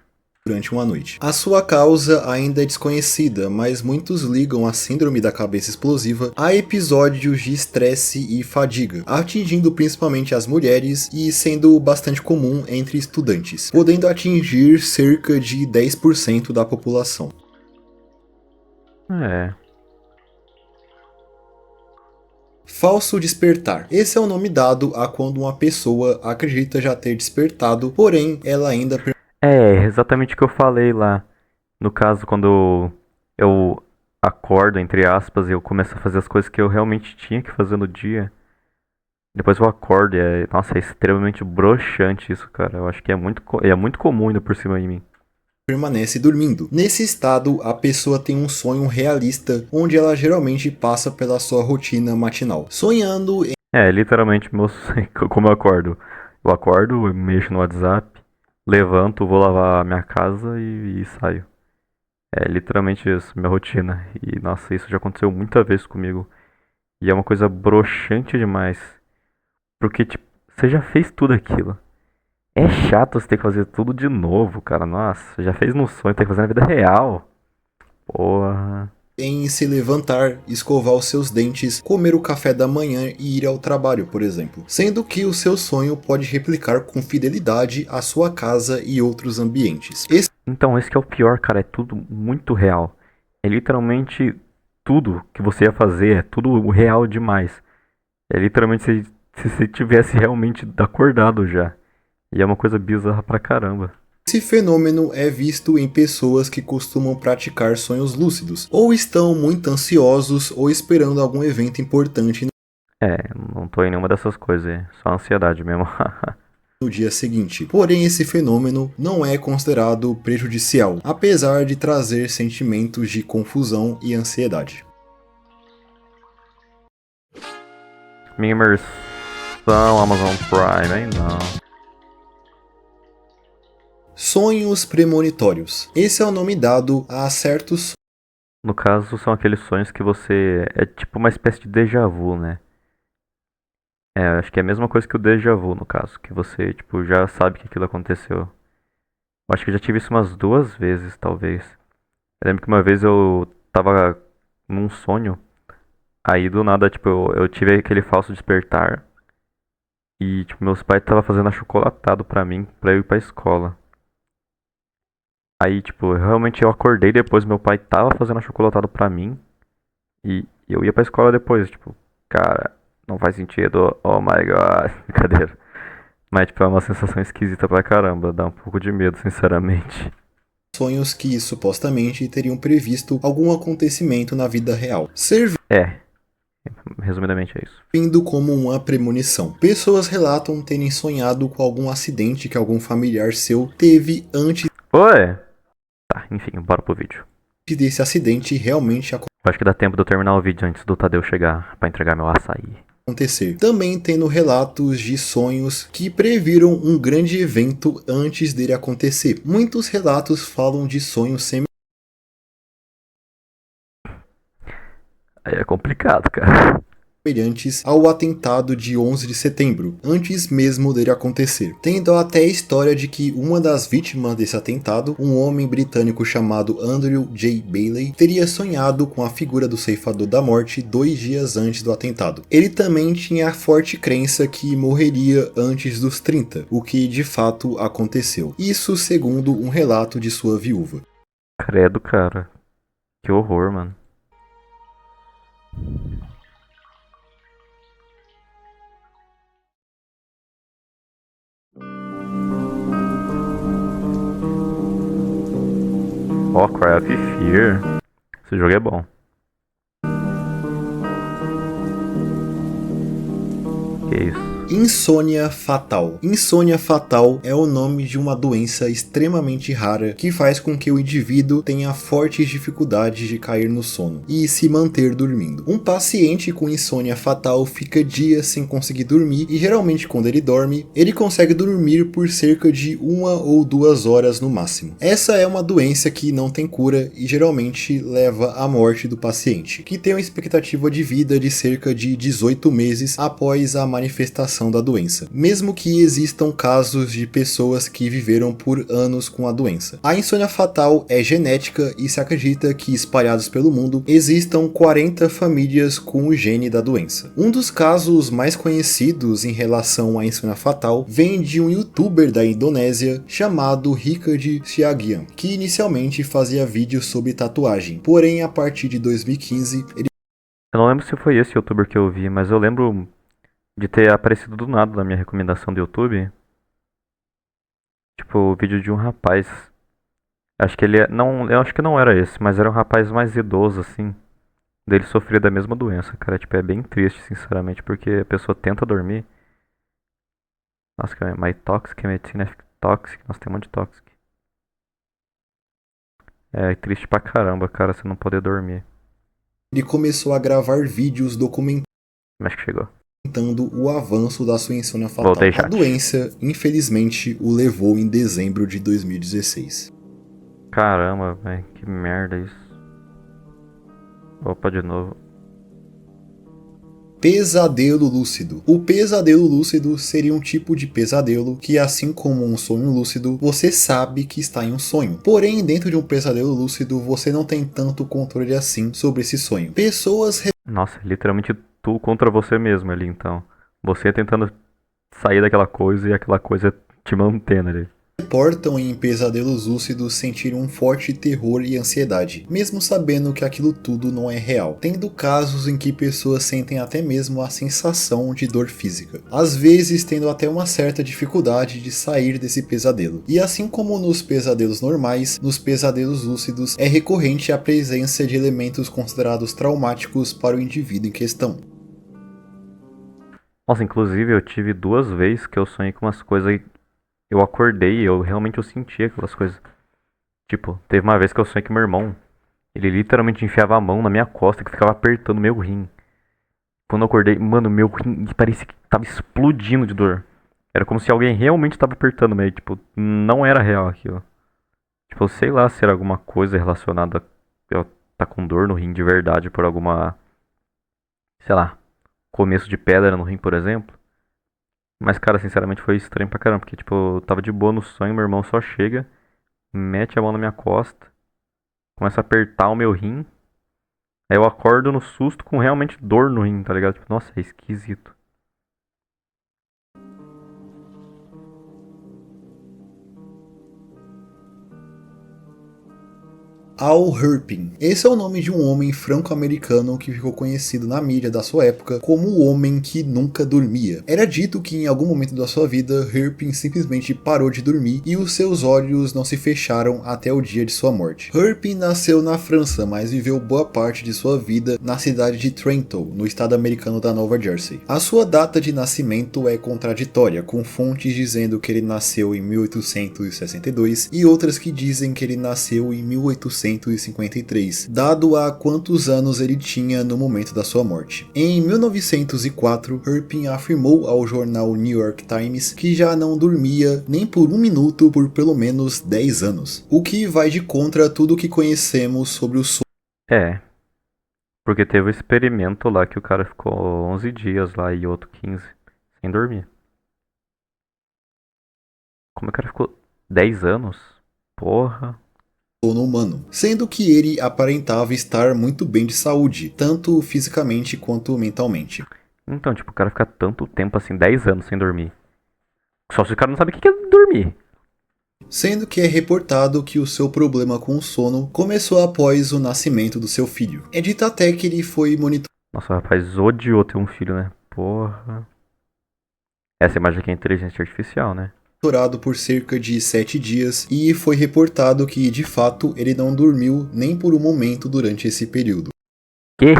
durante uma noite. A sua causa ainda é desconhecida, mas muitos ligam a síndrome da cabeça explosiva a episódios de estresse e fadiga, atingindo principalmente as mulheres e sendo bastante comum entre estudantes, podendo atingir cerca de 10% da população. É. Falso despertar. Esse é o nome dado a quando uma pessoa acredita já ter despertado, porém ela ainda É, exatamente o que eu falei lá. No caso, quando eu acordo, entre aspas, e eu começo a fazer as coisas que eu realmente tinha que fazer no dia. Depois eu acordo e nossa, é extremamente broxante isso, cara. Eu acho que é muito comum ainda por cima de mim. permanece dormindo. Nesse estado, a pessoa tem um sonho realista, onde ela geralmente passa pela sua rotina matinal, sonhando em É, literalmente, como eu acordo. Eu acordo, eu mexo no WhatsApp, levanto, vou lavar a minha casa e saio. É literalmente isso, minha rotina. E nossa, isso já aconteceu muitas vezes comigo. E é uma coisa broxante demais. Porque, tipo, você já fez tudo aquilo. É chato você ter que fazer tudo de novo, cara. Nossa, já fez no sonho, tem que fazer na vida real. Porra. se levantar, escovar os seus dentes, comer o café da manhã e ir ao trabalho, por exemplo. Sendo que o seu sonho pode replicar com fidelidade a sua casa e outros ambientes. Então, esse que é o pior, cara. É tudo muito real. É literalmente tudo que você ia fazer. É tudo real demais. É literalmente se você tivesse realmente acordado já. E é uma coisa bizarra pra caramba. Esse fenômeno é visto em pessoas que costumam praticar sonhos lúcidos, ou estão muito ansiosos ou esperando algum evento importante É, não tô em nenhuma dessas coisas aí. Só ansiedade mesmo. no dia seguinte. Porém, esse fenômeno não é considerado prejudicial, apesar de trazer sentimentos de confusão e ansiedade. Minha imersão Amazon Prime, hein? Não. Sonhos premonitórios. Esse é o nome dado a certos No caso, são aqueles sonhos que você. É tipo uma espécie de déjà vu, né? É, acho que é a mesma coisa que o déjà vu, no caso. Que você, tipo, já sabe que aquilo aconteceu. Eu acho que eu já tive isso umas 2 vezes, talvez. Eu lembro que uma vez eu tava num sonho, aí do nada, tipo, eu tive aquele falso despertar e, tipo, meus pais tava fazendo achocolatado pra mim, pra eu ir pra escola. Aí, tipo, realmente eu acordei depois, meu pai tava fazendo achocolatado pra mim e eu ia pra escola depois, tipo, cara, não faz sentido, oh my god, brincadeira. Mas, tipo, é uma sensação esquisita pra caramba, dá um pouco de medo, sinceramente. sonhos que supostamente teriam previsto algum acontecimento na vida real, É, resumidamente é isso. servindo como uma premonição. Pessoas relatam terem sonhado com algum acidente que algum familiar seu teve antes Oi! Tá, enfim, bora pro vídeo. desse acidente realmente Eu acho que dá tempo de eu terminar o vídeo antes do Tadeu chegar pra entregar meu açaí. acontecer. Também tendo relatos de sonhos que previram um grande evento antes dele acontecer. Muitos relatos falam de sonhos Aí é complicado, cara. semelhantes ao atentado de 11 de setembro, antes mesmo dele acontecer, tendo até a história de que uma das vítimas desse atentado, um homem britânico chamado Andrew J. Bailey, teria sonhado com a figura do ceifador da morte 2 dias antes do atentado. Ele também tinha a forte crença que morreria antes dos 30, o que de fato aconteceu. Isso segundo um relato de sua viúva. Credo, cara. Que horror, mano. Ó, Cry of Fear. Esse jogo é bom. Que isso? Insônia fatal. Insônia fatal é o nome de uma doença extremamente rara que faz com que o indivíduo tenha fortes dificuldades de cair no sono e se manter dormindo. Um paciente com insônia fatal fica dias sem conseguir dormir e geralmente quando ele dorme, ele consegue dormir por cerca de 1 ou 2 horas no máximo. Essa é uma doença que não tem cura e geralmente leva à morte do paciente, que tem uma expectativa de vida de cerca de 18 meses após a manifestação da doença, mesmo que existam casos de pessoas que viveram por anos com a doença. A insônia fatal é genética e se acredita que espalhados pelo mundo existam 40 famílias com o gene da doença. Um dos casos mais conhecidos em relação à insônia fatal vem de um youtuber da Indonésia chamado Richard Siagian, que inicialmente fazia vídeos sobre tatuagem, porém a partir de 2015 ele Eu não lembro se foi esse youtuber que eu vi, mas eu lembro de ter aparecido do nada na minha recomendação do YouTube. Tipo, o vídeo de um rapaz. Acho que ele não, eu acho que não era esse, mas era um rapaz mais idoso assim. Dele sofria da mesma doença, cara. Tipo, é bem triste, sinceramente, porque a pessoa tenta dormir. Nossa, que é mais tóxica, medicina é tóxica. Nossa, tem um monte de tóxico. É triste pra caramba, cara, você não poder dormir. começou a gravar vídeos documentando Mas que chegou. o avanço da sua insônia fatal. Voltei, A chat. doença, infelizmente, o levou em dezembro de 2016. Caramba, velho, que merda isso. Opa, de novo. Pesadelo lúcido. O pesadelo lúcido seria um tipo de pesadelo que, assim como um sonho lúcido, você sabe que está em um sonho. Porém, dentro de um pesadelo lúcido, você não tem tanto controle assim sobre esse sonho. Pessoas Nossa, literalmente tu contra você mesmo ali, então. Você tentando sair daquela coisa e aquela coisa te mantendo ali. reportam em pesadelos lúcidos sentir um forte terror e ansiedade, mesmo sabendo que aquilo tudo não é real, tendo casos em que pessoas sentem até mesmo a sensação de dor física, às vezes tendo até uma certa dificuldade de sair desse pesadelo. E assim como nos pesadelos normais, nos pesadelos lúcidos é recorrente a presença de elementos considerados traumáticos para o indivíduo em questão. Nossa, inclusive eu tive 2 vezes que eu sonhei com umas coisas e eu acordei e eu realmente eu senti aquelas coisas. Tipo, teve uma vez que eu sonhei que meu irmão, ele literalmente enfiava a mão na minha costa que ficava apertando meu rim. Quando eu acordei, mano, meu rim parecia que tava explodindo de dor. Era como se alguém realmente tava apertando, mas tipo, não era real aquilo. Tipo, sei lá se era alguma coisa relacionada a eu tá com dor no rim de verdade por alguma, sei lá, começo de pedra no rim, por exemplo. Mas, cara, sinceramente foi estranho pra caramba, porque, tipo, eu tava de boa no sonho, meu irmão só chega mete a mão na minha costa, começa a apertar o meu rim. Aí eu acordo no susto com realmente dor no rim, tá ligado? Tipo, nossa, é esquisito. Al Hirpin. Esse é o nome de um homem franco-americano que ficou conhecido na mídia da sua época como o homem que nunca dormia. Era dito que em algum momento da sua vida, Hirpin simplesmente parou de dormir e os seus olhos não se fecharam até o dia de sua morte. Hirpin nasceu na França, mas viveu boa parte de sua vida na cidade de Trenton, no estado americano da Nova Jersey. A sua data de nascimento é contraditória, com fontes dizendo que ele nasceu em 1862 e outras que dizem que ele nasceu em 1853, dado a quantos anos ele tinha no momento da sua morte. Em 1904, Hirpin afirmou ao jornal New York Times que já não dormia nem por um minuto por pelo menos 10 anos, o que vai de contra tudo o que conhecemos sobre o sono. É, porque teve um experimento lá que o cara ficou 11 dias lá e outro 15 sem dormir. Como o cara ficou 10 anos? Porra. Humano, sendo que ele aparentava estar muito bem de saúde, tanto fisicamente quanto mentalmente. Então, tipo, o cara fica tanto tempo assim, 10 anos sem dormir. Só se o cara não sabe o que é dormir. Sendo que é reportado que o seu problema com o sono começou após o nascimento do seu filho. É dito até que ele foi Nossa, o rapaz odiou ter um filho, né? Porra. Essa imagem aqui é inteligência artificial, né? monitorado por cerca de 7 dias e foi reportado que, de fato, ele não dormiu nem por um momento durante esse período. Que?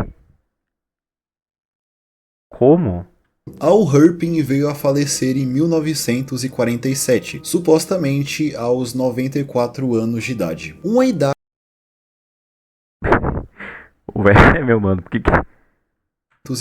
Como? Al Hirpin veio a falecer em 1947, supostamente aos 94 anos de idade. Uma idade Ué, meu mano, por que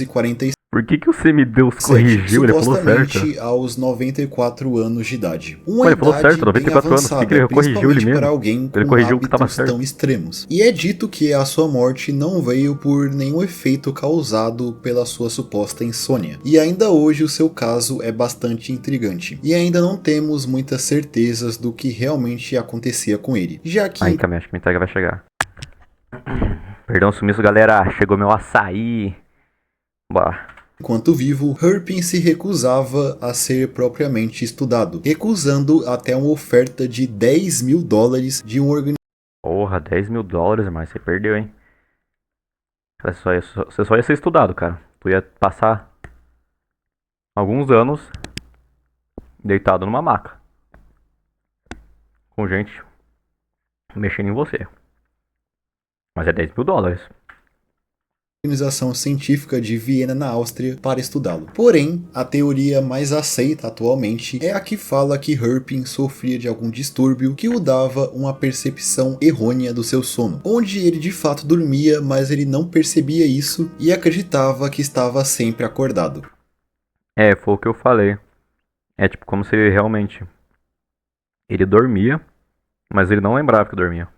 47, Por que o semideus corrigiu? Ele falou certo. supostamente aos 94 anos de idade. Uma Ué, ele falou idade certo, 94 bem anos. Por avançada, que ele corrigiu ele principalmente mesmo? para alguém Ele com corrigiu o que tava hábitos certo. tão extremos. E é dito que a sua morte não veio por nenhum efeito causado pela sua suposta insônia. E ainda hoje o seu caso é bastante intrigante. E ainda não temos muitas certezas do que realmente acontecia com ele. Já que Aí, Cami, acho que minha entrega vai chegar. Perdão o sumiço, galera. Chegou meu açaí. Bora. enquanto vivo, Hirpin se recusava a ser propriamente estudado, recusando até uma oferta de $10 mil de um organização Porra, $10 mil, mas você perdeu, hein? Você só ia ser estudado, cara. Tu ia passar alguns anos deitado numa maca. Com gente mexendo em você. Mas é $10 mil. científica de Viena, na Áustria, para estudá-lo. Porém, a teoria mais aceita atualmente é a que fala que Hirpin sofria de algum distúrbio que o dava uma percepção errônea do seu sono, onde ele de fato dormia, mas ele não percebia isso e acreditava que estava sempre acordado. É, foi o que eu falei. É tipo como se ele realmente... Ele dormia, mas ele não lembrava que dormia.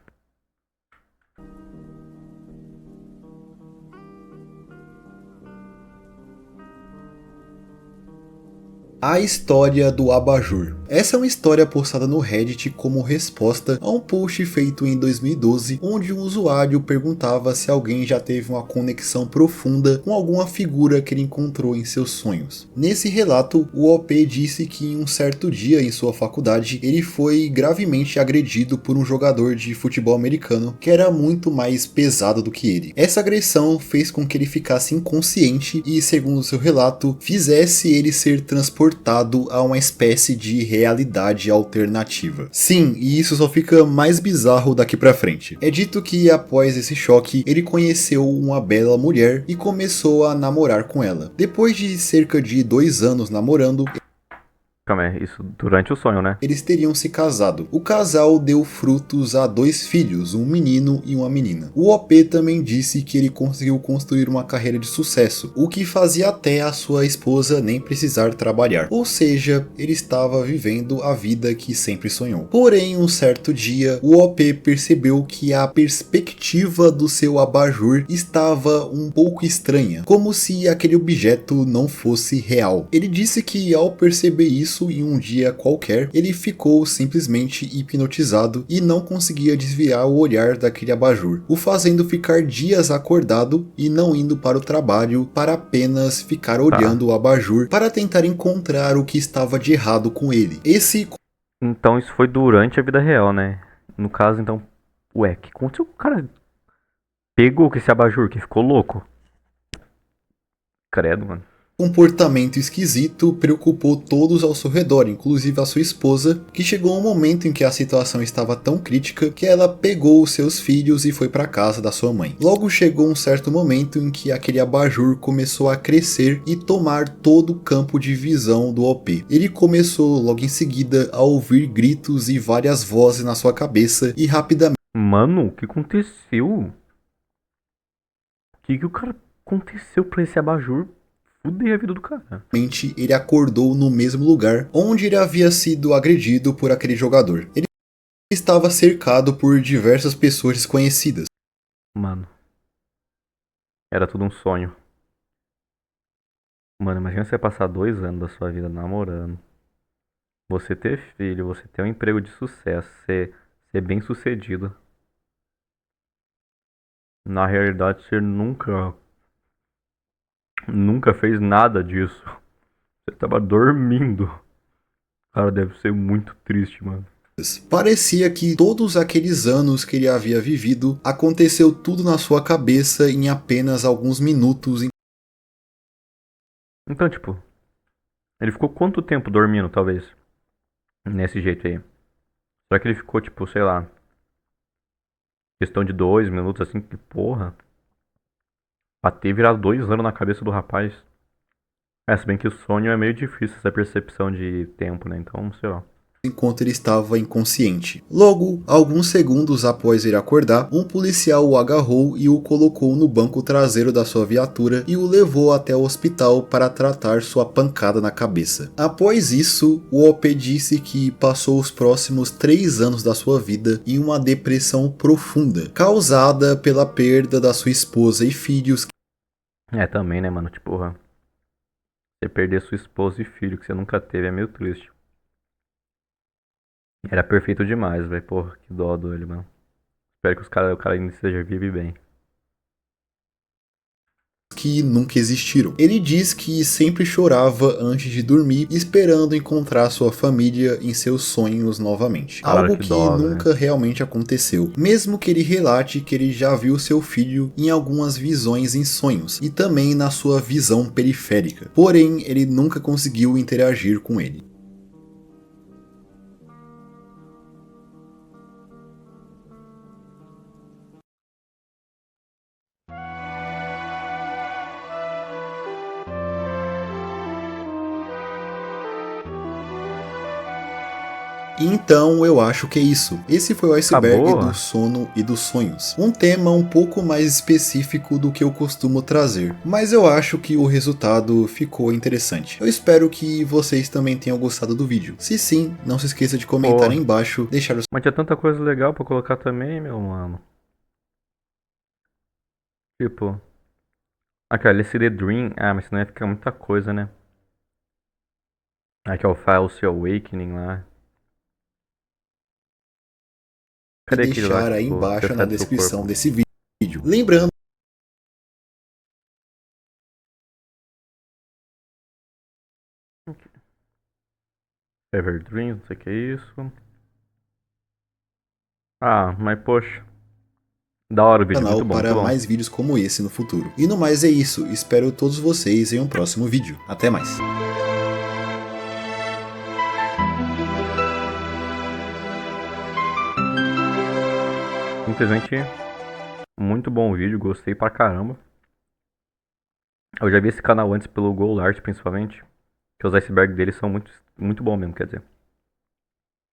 A história do abajur. Essa é uma história postada no Reddit como resposta a um post feito em 2012, onde um usuário perguntava se alguém já teve uma conexão profunda com alguma figura que ele encontrou em seus sonhos. Nesse relato, o OP disse que em um certo dia em sua faculdade, ele foi gravemente agredido por um jogador de futebol americano que era muito mais pesado do que ele. Essa agressão fez com que ele ficasse inconsciente e, segundo seu relato, fizesse ele ser transportado a uma espécie de realidade alternativa. Sim, e isso só fica mais bizarro daqui pra frente. É dito que após esse choque, ele conheceu uma bela mulher e começou a namorar com ela. Depois de cerca de 2 anos namorando, Calma aí, isso durante o sonho, né? eles teriam se casado. O casal deu frutos a 2 filhos, um menino e uma menina. O OP também disse que ele conseguiu construir uma carreira de sucesso, o que fazia até a sua esposa nem precisar trabalhar. Ou seja, ele estava vivendo a vida que sempre sonhou. Porém, um certo dia, o OP percebeu que a perspectiva do seu abajur estava um pouco estranha, como se aquele objeto não fosse real. Ele disse que ao perceber isso, isso, em um dia qualquer, ele ficou simplesmente hipnotizado e não conseguia desviar o olhar daquele abajur, o fazendo ficar dias acordado e não indo para o trabalho para apenas ficar olhando o abajur para tentar encontrar o que estava de errado com ele. Então isso foi durante a vida real, né? No caso, então, ué, que aconteceu? O cara pegou com esse abajur que ficou louco. Credo, mano. Comportamento esquisito preocupou todos ao seu redor, inclusive a sua esposa, que chegou um momento em que a situação estava tão crítica que ela pegou os seus filhos e foi para casa da sua mãe. Logo chegou um certo momento em que aquele abajur começou a crescer e tomar todo o campo de visão do OP. Ele começou logo em seguida a ouvir gritos e várias vozes na sua cabeça e rapidamente... Mano, o que aconteceu? O que o cara aconteceu pra esse abajur? Fudei a vida do cara. Ele acordou no mesmo lugar onde ele havia sido agredido por aquele jogador. Ele estava cercado por diversas pessoas desconhecidas. Mano, era tudo um sonho. Mano, imagina você passar 2 anos da sua vida namorando. Você ter filho, você ter um emprego de sucesso, ser bem sucedido. Na realidade, você nunca fez nada disso. Você tava dormindo. Cara, deve ser muito triste, mano. Parecia que todos aqueles anos que ele havia vivido, aconteceu tudo na sua cabeça em apenas alguns minutos. Então, tipo, ele ficou quanto tempo dormindo, talvez? Nesse jeito aí. Será que ele ficou, tipo, sei lá, questão de 2 minutos, assim, que porra. Pra ter virado 2 anos na cabeça do rapaz. É, se bem que o sonho é meio difícil, essa percepção de tempo, né? Então, sei lá. Enquanto ele estava inconsciente. Logo, alguns segundos após ele acordar, um policial o agarrou e o colocou no banco traseiro da sua viatura e o levou até o hospital para tratar sua pancada na cabeça. Após isso, o OP disse que passou os próximos 3 anos da sua vida em uma depressão profunda, causada pela perda da sua esposa e filhos. É, também, né, mano? Tipo, porra, você perder sua esposa e filho que você nunca teve é meio triste. Era perfeito demais, velho. Porra, que dó dele, mano. Espero que o cara ainda esteja vivo e bem. Que nunca existiram. Ele diz que sempre chorava antes de dormir, esperando encontrar sua família em seus sonhos novamente. Caralho, Algo que que dó, nunca realmente aconteceu. Mesmo que ele relate que ele já viu seu filho em algumas visões em sonhos e também na sua visão periférica. Porém, ele nunca conseguiu interagir com ele. Então eu acho que é isso. Esse foi o iceberg Acabou? do sono e dos sonhos. Um tema um pouco mais específico do que eu costumo trazer, mas eu acho que o resultado ficou interessante. Eu espero que vocês também tenham gostado do vídeo. Se sim, não se esqueça de comentar aí embaixo, deixar o Mas tinha tanta coisa legal pra colocar também, meu mano. Tipo, aquela LCD Dream. Ah, mas senão ia ficar muita coisa, né? Aqui é o False Awakening lá. e Cadê aquele lá, deixar aí tipo, embaixo na tempestade do seu descrição corpo? desse vídeo. Lembrando Ever Dream, não sei o que é isso. Ah, mas poxa. Da hora o vídeo, canal muito para bom. mais vídeos como esse no futuro. E no mais é isso, espero todos vocês em um próximo vídeo. Até mais! Simplesmente muito bom vídeo, gostei pra caramba. Eu já vi esse canal antes pelo Golart, principalmente. Que os icebergs dele são muito bom mesmo, quer dizer.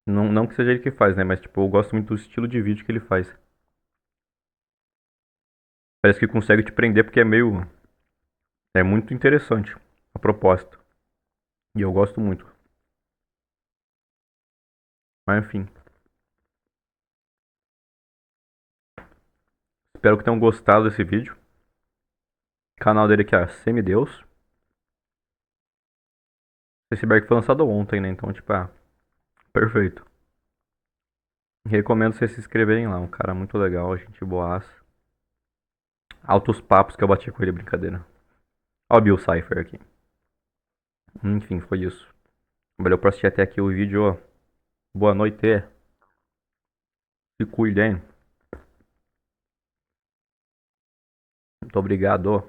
Não que seja ele que faz, né? Mas tipo, eu gosto muito do estilo de vídeo que ele faz. Parece que consegue te prender porque é meio. É muito interessante a proposta. E eu gosto muito. Mas enfim. Espero que tenham gostado desse vídeo. O canal dele aqui é Semideus. Esse Berg foi lançado ontem, né? Então, tipo, perfeito. Recomendo vocês se inscreverem lá. Um cara muito legal, gente boaça. Altos papos que eu bati com ele, brincadeira. Ó o Bill Cipher aqui. Enfim, foi isso. Valeu por assistir até aqui o vídeo, ó. Boa noite. Se cuidem. Muito obrigado.